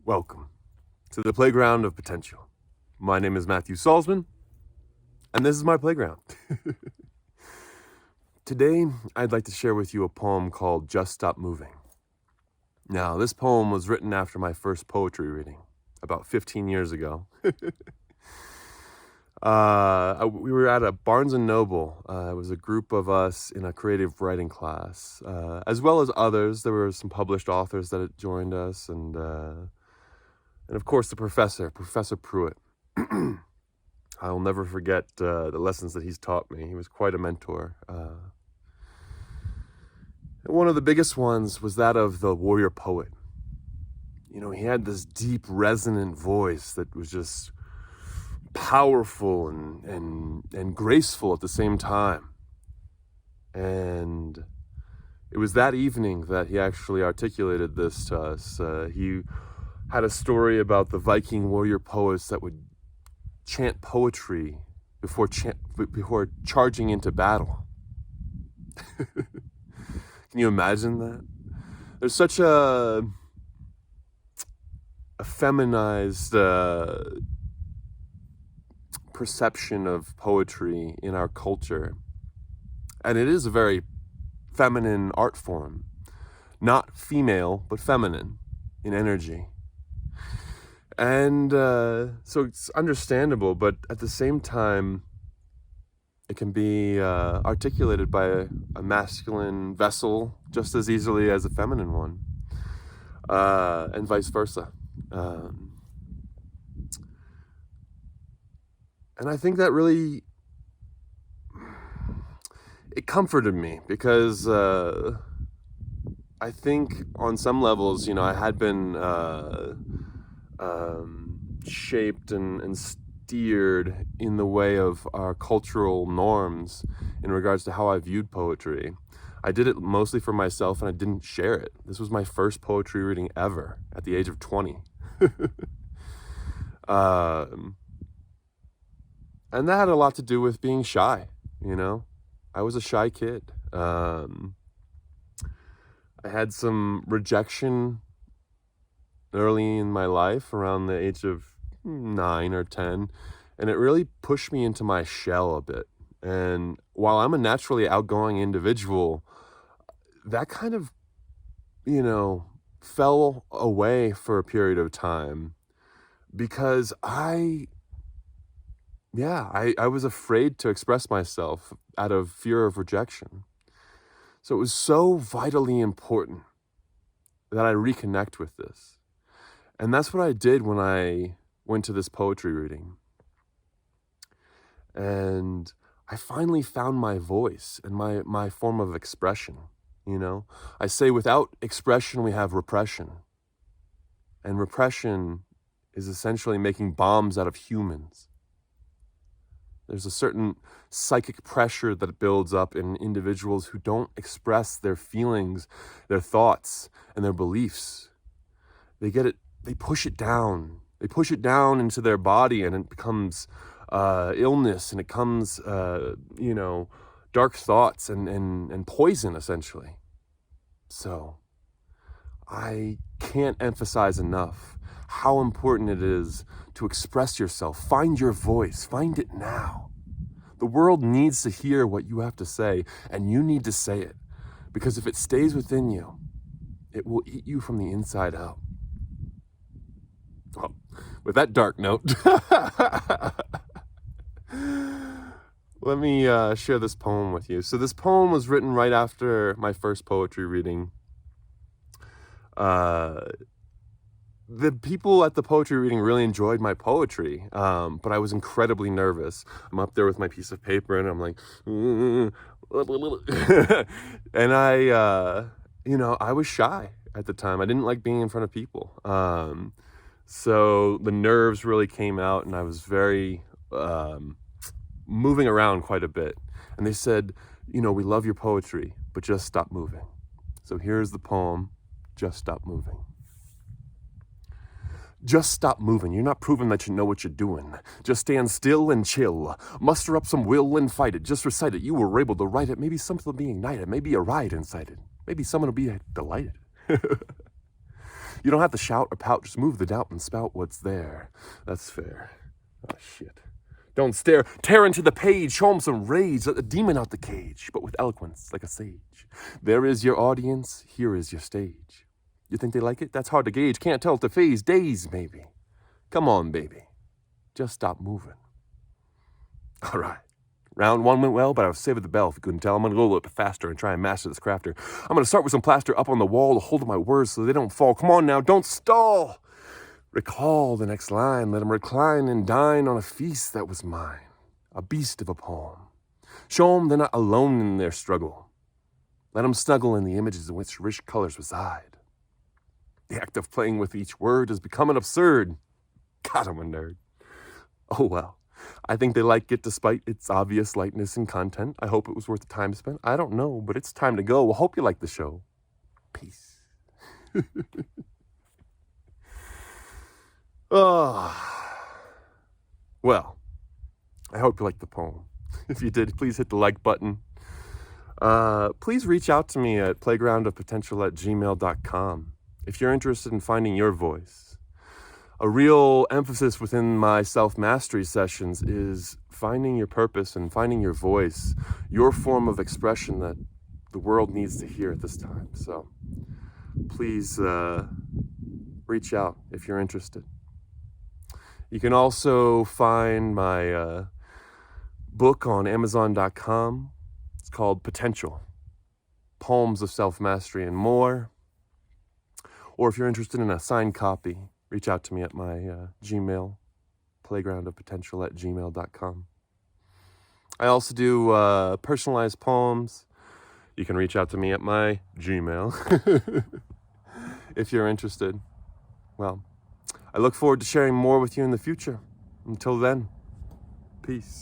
Welcome to the Playground of Potential. My name is Matthew Salzman, and this is my playground. Today, I'd like to share with you a poem called Just Stop Moving. Now, this poem was written after my first poetry reading, about 15 years ago. We were at a Barnes & Noble. It was a group of us in a creative writing class, as well as others. There were some published authors that had joined us, and of course the professor, Professor Pruitt. I'll never forget the lessons that he's taught me. He was quite a mentor. And one of the biggest ones was that of the warrior poet. You know, he had this deep, resonant voice that was just powerful and graceful at the same time. And it was that evening that he actually articulated this to us. He had a story about the Viking warrior poets that would chant poetry before charging into battle. Can you imagine that? There's such a feminized perception of poetry in our culture. And it is a very feminine art form. Not female, but feminine in energy. And so it's understandable, but at the same time, it can be articulated by a masculine vessel just as easily as a feminine one, and vice versa. And I think that really, it comforted me because I think on some levels, you know, I had been shaped and steered in the way of our cultural norms in regards to how I viewed poetry. I did it mostly for myself and I didn't share it. This was my first poetry reading ever at the age of 20. And that had a lot to do with being shy, you know? I was a shy kid. I had some rejection early in my life, around the age of 9 or 10, and it really pushed me into my shell a bit. And while I'm a naturally outgoing individual, that kind of, you know, fell away for a period of time because I was afraid to express myself out of fear of rejection. So it was so vitally important that I reconnect with this. And that's what I did when I went to this poetry reading. And I finally found my voice and my form of expression, you know? I say without expression, we have repression. And repression is essentially making bombs out of humans. There's a certain psychic pressure that builds up in individuals who don't express their feelings, their thoughts, and their beliefs. They push it down. They push it down into their body and it becomes illness and it comes, dark thoughts and poison, essentially. So I can't emphasize enough how important it is to express yourself. Find your voice. Find it now. The world needs to hear what you have to say, and you need to say it. Because if it stays within you, it will eat you from the inside out. Well, with that dark note, let me share this poem with you. So this poem was written right after my first poetry reading. The people at the poetry reading really enjoyed my poetry, but I was incredibly nervous. I'm up there with my piece of paper and I'm like, and I was shy at the time. I didn't like being in front of people. So the nerves really came out and I was very moving around quite a bit. And they said, we love your poetry, but just stop moving. So here's the poem, Just Stop Moving. Just stop moving. You're not proving that you know what you're doing. Just stand still and chill. Muster up some will and fight it. Just recite it. You were able to write it. Maybe something will be ignited. Maybe a riot incited. Maybe someone will be delighted. You don't have to shout or pout, just move the doubt and spout what's there. That's fair. Oh, shit. Don't stare, tear into the page, show 'em some rage, let the demon out the cage, but with eloquence, like a sage. There is your audience, here is your stage. You think they like it? That's hard to gauge, can't tell if the phase, days maybe. Come on, baby, just stop moving. All right. Round one went well, but I was saving the bell if you couldn't tell. I'm gonna go a little bit faster and try and master this crafter. I'm gonna start with some plaster up on the wall to hold my words so they don't fall. Come on now, don't stall. Recall the next line, let 'em recline and dine on a feast that was mine, a beast of a poem. Show 'em they're not alone in their struggle. Let 'em snuggle in the images in which rich colors reside. The act of playing with each word is becoming absurd. God, I'm a nerd. Oh well, I think they like it despite its obvious lightness and content. I hope it was worth the time spent. I don't know, but it's time to go. Well, hope you like the show. Peace. Well, I hope you liked the poem. If you did, please hit the like button. Please reach out to me at playgroundofpotential@gmail.com if you're interested in finding your voice. A real emphasis within my self-mastery sessions is finding your purpose and finding your voice, your form of expression that the world needs to hear at this time. So please reach out if you're interested. You can also find my book on Amazon.com. It's called Potential, Poems of Self-Mastery and More. Or if you're interested in a signed copy, reach out to me at my Gmail, playgroundofpotential@gmail.com. I also do personalized poems. You can reach out to me at my Gmail if you're interested. Well, I look forward to sharing more with you in the future. Until then, peace.